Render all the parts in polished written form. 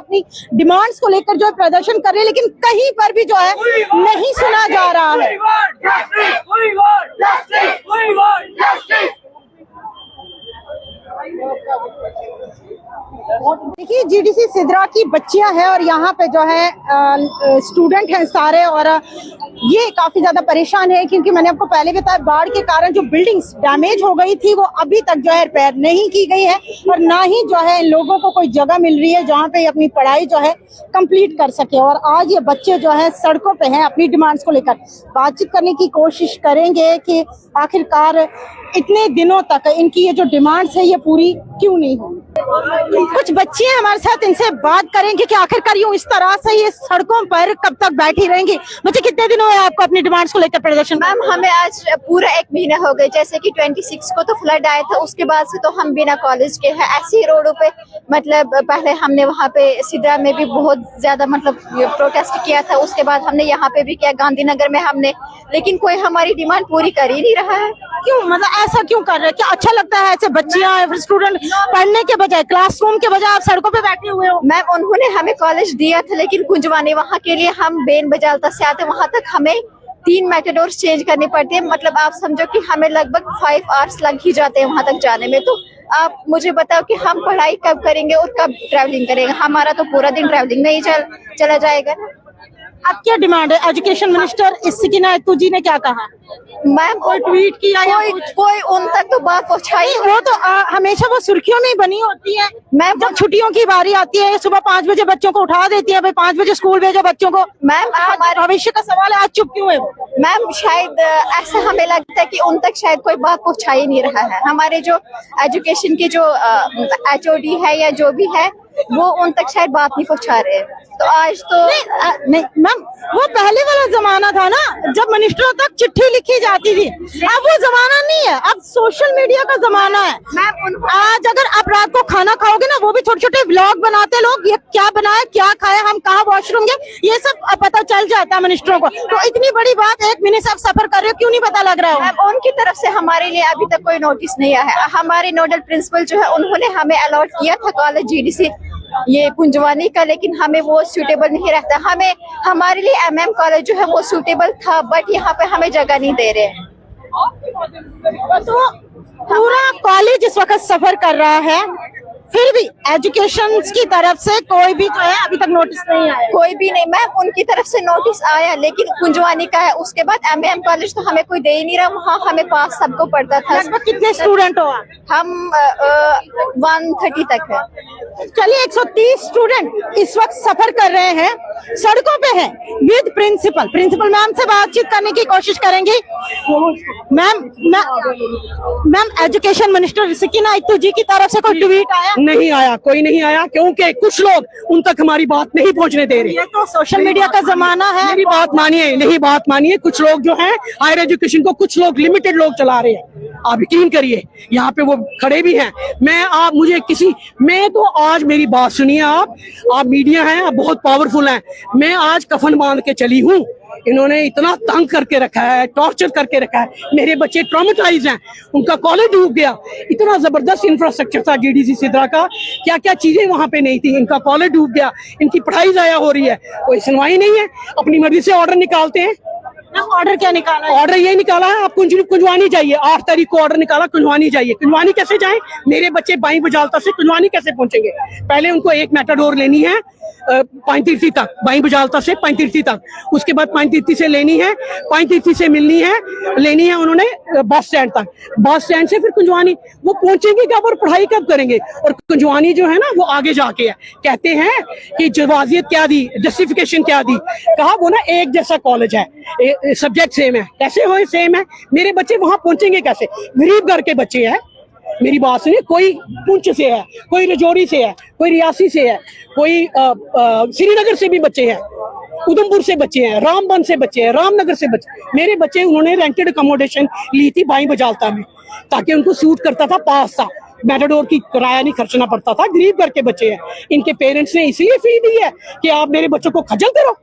अपनी डिमांड्स को लेकर जो है प्रदर्शन कर रहे हैं, लेकिन कहीं पर भी जो है नहीं सुना जा रहा है। देखिए जीडीसी सिद्रा की बच्चियां हैं और यहाँ पे जो है स्टूडेंट हैं सारे, और ये काफी ज्यादा परेशान है क्योंकि मैंने आपको पहले बताया बाढ़ के कारण जो बिल्डिंग्स डैमेज हो गई थी वो अभी तक जो है रिपेयर नहीं की गई है, और ना ही जो है इन लोगों को कोई जगह मिल रही है जहाँ पे अपनी पढ़ाई जो है कंप्लीट कर सके। और आज ये बच्चे जो है सड़कों पे हैं अपनी डिमांड्स को लेकर। बातचीत करने की कोशिश करेंगे कि आखिरकार इतने दिनों तक इनकी ये जो डिमांड्स है ये पूरी क्यों नहीं हो। कुछ बच्चे हैं हमारे साथ, इनसे बात करेंगे कि आखिरकार यूं इस तरह से ये सड़कों पर कब तक बैठी रहेंगी। मुझे कितने दिन हुए आपको अपनी डिमांड्स को लेकर प्रदर्शन? मैम हमें आज पूरा 1 महीना हो गए। जैसे कि 26 को तो फ्लड आया था, उसके बाद से तो हम बिना कॉलेज के हैं ऐसे ही रोडों पे। मतलब पहले हमने वहाँ पे सिद्रा में भी बहुत ज्यादा मतलब प्रोटेस्ट किया था, उसके बाद हमने यहाँ पे भी किया गांधीनगर में हमने, लेकिन कोई हमारी डिमांड पूरी कर ही नहीं रहा है। क्यों, मतलब ऐसा क्यों कर रहे हैं? क्या अच्छा लगता है ऐसे बच्चियां स्टूडेंट पढ़ने के बजाय, क्लासरूम के बजाय आप सड़कों पे बैठे हुए हो? मैम उन्होंने हमें कॉलेज दिया था, लेकिन कुंजवानी वहाँ के लिए हम बेन बजालता से आते वहाँ तक हमें 3 मेटाडोर्स चेंज करनी पड़ती है। मतलब आप समझो कि हमें लगभग 5 आवर्स लग ही जाते हैं वहाँ तक जाने में। तो आप मुझे बताओ कि हम पढ़ाई कब करेंगे और कब ट्रैवलिंग करेंगे? हमारा तो पूरा दिन ट्रैवलिंग में ही चला जाएगा ना। अब क्या डिमांड है? एजुकेशन मिनिस्टर सकीना अय्यूब जी ने क्या कहा? मैम कोई ट्वीट किया या कोई उन तक तो बात पहुंचाई? वो तो हमेशा वो सुर्खियों में ही बनी होती है। मैम जब छुट्टियों की बारी आती है सुबह 5 बजे बच्चों को उठा देती है, भाई 5 बजे स्कूल भेजो बच्चों को। मैम हमारे भविष्य का सवाल है, आज चुप क्यों है वो? मैम शायद ऐसा हमें लगता है कि उन तक शायद कोई बात पहुंचाई नहीं रहा है। हमारे जो एजुकेशन के जो HOD है या जो भी है वो उन तक शायद बात नहीं पहुंचा रहे। तो आज तो नहीं मैम, वो पहले वाला जमाना था ना जब मिनिस्टरों तक चिट्ठी लिखी जाती थी। अब वो जमाना नहीं है, अब सोशल मीडिया का जमाना है। मैम आज अगर आप रात को खाना खाओगे ना, वो भी छोटे छोटे व्लॉग बनाते लोग, ये क्या बनाया क्या खाया, हम कहाँ वॉशरूम गए, ये सब पता चल जाता है मिनिस्टरों को। तो इतनी बड़ी बात 1 महीने से आप सफर कर रहे हो, क्यों नहीं पता लग रहा हो? मैम उनकी तरफ से हमारे लिए अभी तक कोई नोटिस नहीं आया है। हमारे नोडल प्रिंसिपल जो है उन्होंने हमें अलॉट किया था कॉलेज GDC ये कुंजवानी का, लेकिन हमें वो सूटेबल नहीं रहता। हमें हमारे लिए MM कॉलेज जो है वो सूटेबल था, बट यहाँ पे हमें जगह नहीं दे रहे हैं। तो पूरा कॉलेज इस वक्त सफर कर रहा है, फिर भी एजुकेशन की तरफ से कोई भी जो है अभी तक नोटिस नहीं आया। कोई भी नहीं मैम, उनकी तरफ से नोटिस आया लेकिन कुंजवानी का है। उसके बाद MM कॉलेज तो हमें कोई दे ही नहीं रहा, वहाँ हमें पास सबको पड़ता था। लगभग कितने स्टूडेंट हो? हम 130 तक है। चलिए 130 स्टूडेंट इस वक्त सफर कर रहे हैं, सड़कों पे हैं विद प्रिंसिपल मैम से बातचीत करने की कोशिश करेंगे। मैम एजुकेशन मिनिस्टर सकीना अय्यूब जी की तरफ से कोई ट्वीट आया? नहीं आया, कोई नहीं आया, क्योंकि कुछ लोग उन तक हमारी बात नहीं पहुंचने दे रहे। ये तो सोशल मीडिया का जमाना है। मेरी बात मानिए, नहीं बात मानिए। कुछ लोग जो हैं हायर एजुकेशन को कुछ लोग लिमिटेड लोग चला रहे हैं। आप यकीन करिए यहाँ पे वो खड़े भी हैं। मैं तो आज मेरी बात सुनिए, आप मीडिया हैं, आप बहुत पावरफुल हैं। मैं आज कफन बांध के चली हूँ। इन्होंने इतना तंग करके रखा है, टॉर्चर करके रखा है। मेरे बच्चे ट्रॉमेटाइज हैं, उनका कॉलेज डूब गया। इतना जबरदस्त इंफ्रास्ट्रक्चर था GDC सिद्रा का, क्या क्या चीजें वहां पे नहीं थी। इनका कॉलेज डूब गया, इनकी पढ़ाई जाया हो रही है, कोई सुनवाई नहीं है। अपनी मर्जी से ऑर्डर निकालते हैं। ऑर्डर क्या निकाला? ऑर्डर यही निकाला है, आप कुंजवानी जाइए। 8 तारीख को ऑर्डर निकाला, कुंजवानी जाइए। कुंजवानी कैसे जाएं? मेरे बच्चे बाई बजालता से कुंजवानी कैसे पहुंचेंगे? पहले उनको 1 मेटाडोर लेनी है पांतीर्थी तक, बाई बजालता से पांतीर्थी तक। उसके बाद पांतीर्थी से लेनी है, पांतीर्थी से लेनी है उन्होंने बस स्टैंड तक। बस स्टैंड से फिर कुंजवानी। वो पहुंचेंगे कब और पढ़ाई कब करेंगे? और कुंजवानी जो है ना वो आगे जाके है। कहते हैं कि जवाजियत क्या दी, जस्टिफिकेशन क्या दी, कहा वो ना एक जैसा कॉलेज है, सब्जेक्ट सेम है। कैसे हो सेम है? मेरे बच्चे वहां पहुंचेंगे कैसे? गरीब घर के बच्चे हैं। मेरी बात सुनिए, कोई पुंछ से है, कोई रजौरी से है, कोई रियासी से है, कोई श्रीनगर से भी बच्चे हैं, उधमपुर से बच्चे हैं, रामबन से बच्चे हैं, रामनगर से बच्चे। मेरे बच्चे उन्होंने रेंटेड अकोमोडेशन ली थी बाई बजालता में, ताकि उनको सूट करता था, पास था, मेटाडोर की किराया नहीं खर्चना पड़ता था। गरीब घर के बच्चे हैं। इनके पेरेंट्स ने इसलिए फी दी है कि आप मेरे बच्चों को खज्जल करो।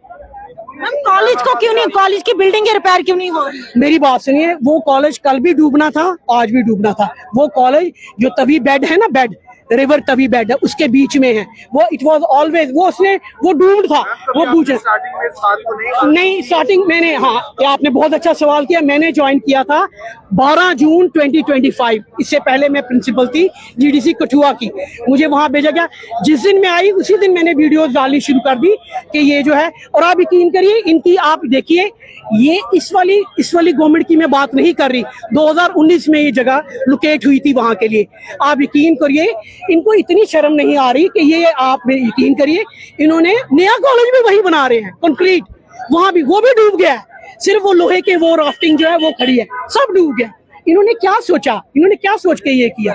हम कॉलेज को क्यों नहीं, कॉलेज की बिल्डिंग रिपेयर क्यों नहीं हो रही? मेरी बात सुनिए, वो कॉलेज कल भी डूबना था, आज भी डूबना था। वो कॉलेज जो तभी बेड है ना, बेड रिवर तवी बेड है, उसके बीच में है वो। इट वाज ऑलवेज वो डूम्ड था, वो बूझे स्टार्टिंग में साल को नहीं। स्टार्टिंग मैंने, हाँ ये आपने बहुत अच्छा सवाल किया, मैंने ज्वाइन किया था 12 जून 2025। इससे पहले मैं प्रिंसिपल थी GDC कठुआ की, मुझे वहां भेजा गया। जिस दिन मैं आई उसी दिन मैंने वीडियोस डालनी शुरू कर दी कि ये जो है, और आप यकीन करिए इनकी, आप देखिए ये इस वाली गवर्नमेंट की मैं बात नहीं कर रही, 2019 में ये जगह लोकेट हुई थी वहां के लिए। आप यकीन करिए इनको इतनी शर्म नहीं आ रही कि ये, आप यकीन करिए इन्होंने नया कॉलेज भी वही बना रहे हैं कंक्रीट, वहां भी वो भी डूब गया है। सिर्फ वो लोहे के वो राफ्टिंग जो है वो खड़ी है, सब डूब गया। इन्होंने क्या सोचा, इन्होंने क्या सोच के ये किया,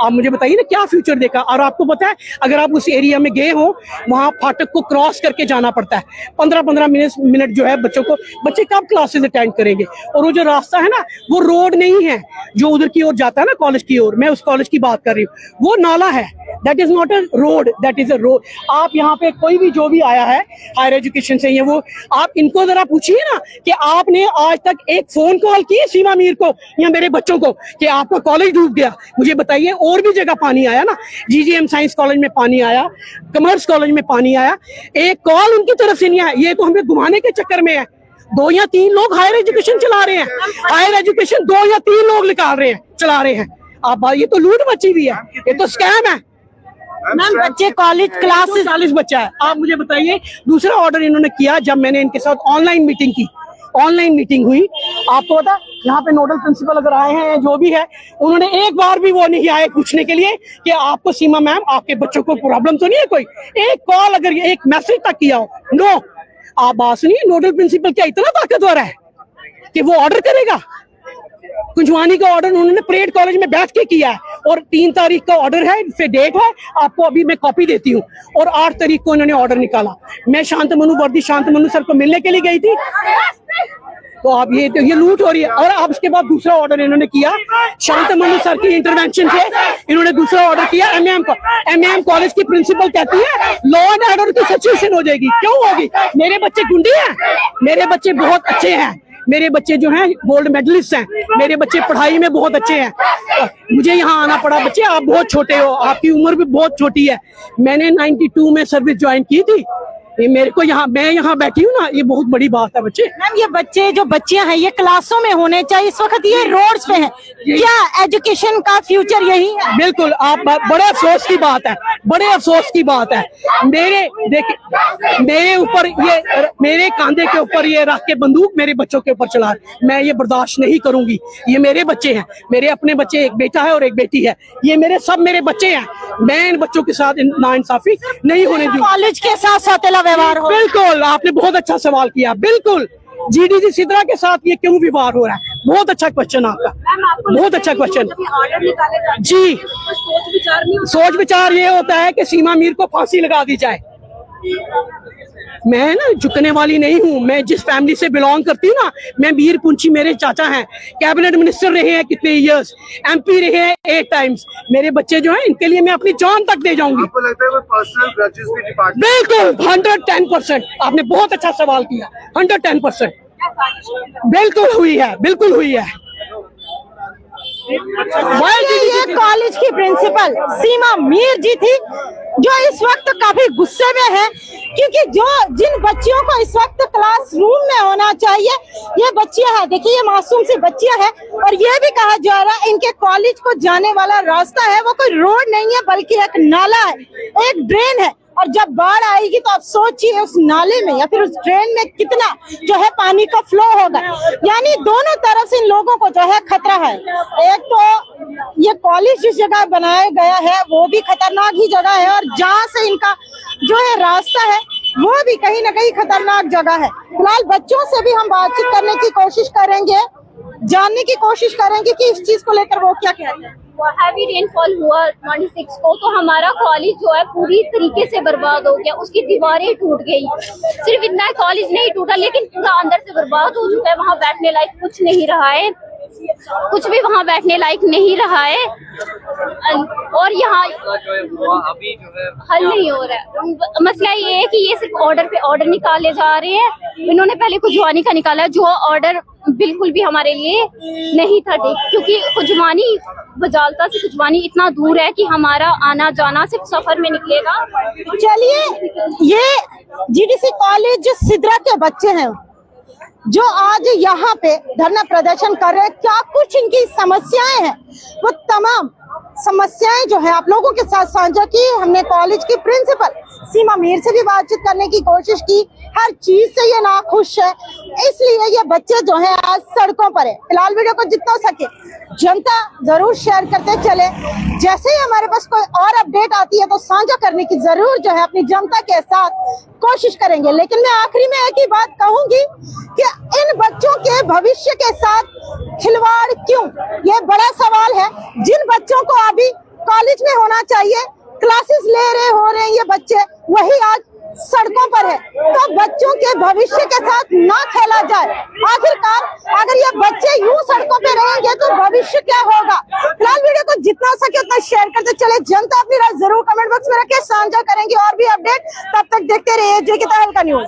आप मुझे बताइए ना, क्या फ्यूचर देखा। और आपको पता है अगर आप उस एरिया में गए हो, वहां फाटक को क्रॉस करके जाना पड़ता है, 15-15 मिनट जो है बच्चे कब क्लासेस अटेंड करेंगे। और वो जो रास्ता है ना, वो रोड नहीं है जो उधर की ओर जाता है ना, कॉलेज की ओर, मैं उस कॉलेज की बात कर रही हूँ, वो नाला है। That is not a road, that is a road. आप यहाँ पे कोई भी जो भी आया है हायर एजुकेशन से, ये वो, आप इनको जरा पूछिए ना कि आपने आज तक एक फोन कॉल की सीमा मीर को या मेरे बच्चों को कि आपका कॉलेज डूब गया, मुझे बताइए। और भी जगह पानी आया ना, GGM साइंस कॉलेज में पानी आया, कॉमर्स कॉलेज में पानी आया, एक कॉल उनकी तरफ से नहीं आया। ये तो हमें घुमाने के चक्कर में है। 2 या 3 लोग हायर एजुकेशन चला रहे हैं, हायर एजुकेशन 2 या 3 लोग निकाल रहे हैं, चला रहे हैं। आप, ये तो लूट मची हुई है, ये तो स्कैम है मैम। बच्चे कॉलेज क्लासेस 40 बच्चा है। आप मुझे बताइए दूसरा ऑर्डर इन्होंने किया जब मैंने इनके साथ ऑनलाइन मीटिंग की, ऑनलाइन मीटिंग हुई। आपको पता यहाँ पे नोडल प्रिंसिपल अगर आए हैं जो भी है, उन्होंने एक बार भी वो नहीं आए पूछने के लिए कि आपको सीमा मैम आपके बच्चों को प्रॉब्लम तो नहीं है कोई। एक कॉल अगर एक मैसेज तक किया हो, नो। आप बात सुनिए, नोडल प्रिंसिपल क्या इतना ताकतवर है कि वो ऑर्डर करेगा। कुंजवानी का ऑर्डर उन्होंने परेड कॉलेज में बैठ के किया है, और 3 तारीख का ऑर्डर है, फिर डेट है, आपको अभी मैं कॉपी देती हूँ। और 8 तारीख को इन्होंने ऑर्डर निकाला। मैं शांतमनु सर को मिलने के लिए गई थी। तो आप ये लूट हो रही है। और अब उसके बाद दूसरा ऑर्डर इन्होंने किया, शांतमनु सर की इंटरवेंशन से इन्होंने दूसरा ऑर्डर किया MM कॉलेज की प्रिंसिपल कहती है लॉ एंड ऑर्डर की सिचुएशन हो जाएगी। क्यों होगी? मेरे बच्चे गुंडे हैं, मेरे बच्चे बहुत अच्छे हैं, मेरे बच्चे जो हैं गोल्ड मेडलिस्ट हैं, मेरे बच्चे पढ़ाई में बहुत अच्छे हैं। मुझे यहाँ आना पड़ा। बच्चे आप बहुत छोटे हो, आपकी उम्र भी बहुत छोटी है। मैंने 92 में सर्विस ज्वाइन की थी। ये मेरे को मैं यहाँ बैठी हूँ ना, ये बहुत बड़ी बात है। बच्चे मैम, ये बच्चे जो बच्चियां हैं ये क्लासों में होने चाहिए, इस वक्त ये रोड्स पे हैं। क्या एजुकेशन का फ्यूचर यही है? बिल्कुल, आप बड़े अफसोस की बात है, बड़े अफसोस की बात है। मेरे ऊपर ये, मेरे कांधे के ऊपर ये रख के बंदूक मेरे बच्चों के ऊपर चला, मैं ये बर्दाश्त नहीं करूंगी। ये मेरे बच्चे हैं, मेरे अपने बच्चे, एक बेटा है और एक बेटी है। ये सब मेरे बच्चे हैं। मैं इन बच्चों के साथ नाइंसाफी नहीं होने दूंगी। कॉलेज के साथ सौतेला व्यवहार हो। बिल्कुल, आपने बहुत अच्छा सवाल किया। बिल्कुल, GDC सिद्रा के साथ ये क्यों व्यवहार हो रहा है? बहुत अच्छा क्वेश्चन आपका, बहुत अच्छा क्वेश्चन जी। सोच विचार ये होता है कि सीमा मीर को फांसी लगा दी जाए। मैं ना झुकने वाली नहीं हूँ। मैं जिस फैमिली से बिलोंग करती हूँ ना, मैं मीर पुंछी, मेरे चाचा हैं, कैबिनेट मिनिस्टर रहे हैं कितने इयर्स, MP रहे हैं 8 टाइम्स। मेरे बच्चे जो हैं इनके लिए मैं अपनी जान तक दे जाऊंगी। आपको लगता है कोई पर्सनल ग्रजेस भी डिपार्टमेंट? बिल्कुल 110%। आपने बहुत अच्छा सवाल किया। 110% बिल्कुल हुई है, बिल्कुल हुई है। ये कॉलेज की प्रिंसिपल सीमा मीर जी थी, जो इस वक्त काफी गुस्से में है, क्योंकि जिन बच्चियों को इस वक्त क्लासरूम में होना चाहिए, ये बच्चियां हैं। देखिए, ये मासूम सी बच्चियां हैं। और ये भी कहा जा रहा है इनके कॉलेज को जाने वाला रास्ता है वो कोई रोड नहीं है, बल्कि एक नाला है, एक ड्रेन है। और जब बाढ़ आएगी तो आप सोचिए उस नाले में या फिर उस ड्रेन में कितना जो है पानी का फ्लो होगा। यानी दोनों तरफ से इन लोगों को जो है खतरा है। एक तो ये कॉलेज जिस जगह बनाया गया है वो भी खतरनाक ही जगह है, और जहाँ से इनका जो है रास्ता है वो भी कहीं ना कहीं खतरनाक जगह है। फिलहाल बच्चों से भी हम बातचीत करने की कोशिश करेंगे, जानने की कोशिश करेंगे कि इस चीज को लेकर वो क्या कहते हैं। हैवी रेनफॉल हुआ 26 को, तो हमारा कॉलेज जो है पूरी तरीके से बर्बाद हो गया। उसकी दीवारें टूट गई। सिर्फ इतना कॉलेज नहीं टूटा, लेकिन पूरा अंदर से बर्बाद हो चुका है। वहाँ बैठने लायक कुछ नहीं रहा है, कुछ भी वहाँ बैठने लायक नहीं रहा है। और यहाँ अभी जो है हल नहीं हो रहा है। मसला ये है कि ये सिर्फ ऑर्डर पे ऑर्डर निकाले जा रहे हैं। इन्होंने पहले कुंजवानी का निकाला, जो ऑर्डर बिल्कुल भी हमारे लिए नहीं था ठीक, क्योंकि कुंजवानी बजालता से कुंजवानी इतना दूर है कि हमारा आना जाना सिर्फ सफर में निकलेगा। चलिए, ये जीडीसी कॉलेज सिद्रा के बच्चे हैं जो आज यहाँ पे धरना प्रदर्शन कर रहे हैं। क्या कुछ इनकी समस्याएं हैं, वो तमाम समस्याएं जो है आप लोगों के साथ साझा की। हमने कॉलेज की प्रिंसिपल सीमा मीर से भी बातचीत करने की कोशिश की। हर चीज से ये नाखुश है, इसलिए ये बच्चे जो हैं आज सड़कों पर है। फिलहाल वीडियो को जितना हो सके जनता जरूर शेयर करते चले। जैसे ही हमारे पास कोई और अपडेट आती है तो साझा करने की जरूर जो है अपनी जनता के साथ कोशिश करेंगे। लेकिन मैं आखिरी में एक ही बात कहूंगी कि इन बच्चों के भविष्य के साथ खिलवाड़ क्यों, ये बड़ा सवाल है। जिन बच्चों को अभी कॉलेज में होना चाहिए, क्लासेस हो रहे हैं ये बच्चे, वही आज सड़कों पर है। तो बच्चों के भविष्य के साथ ना खेला जाए। आखिरकार अगर ये बच्चे यूं सड़कों पे रहेंगे तो भविष्य क्या होगा। फिलहाल वीडियो को जितना हो सके उतना शेयर करते चले। जनता अपनी राय जरूर कमेंट बॉक्स में रखे, साझा करेंगे और भी अपडेट। तब तक देखते रहिए जे के तहलका न्यूज।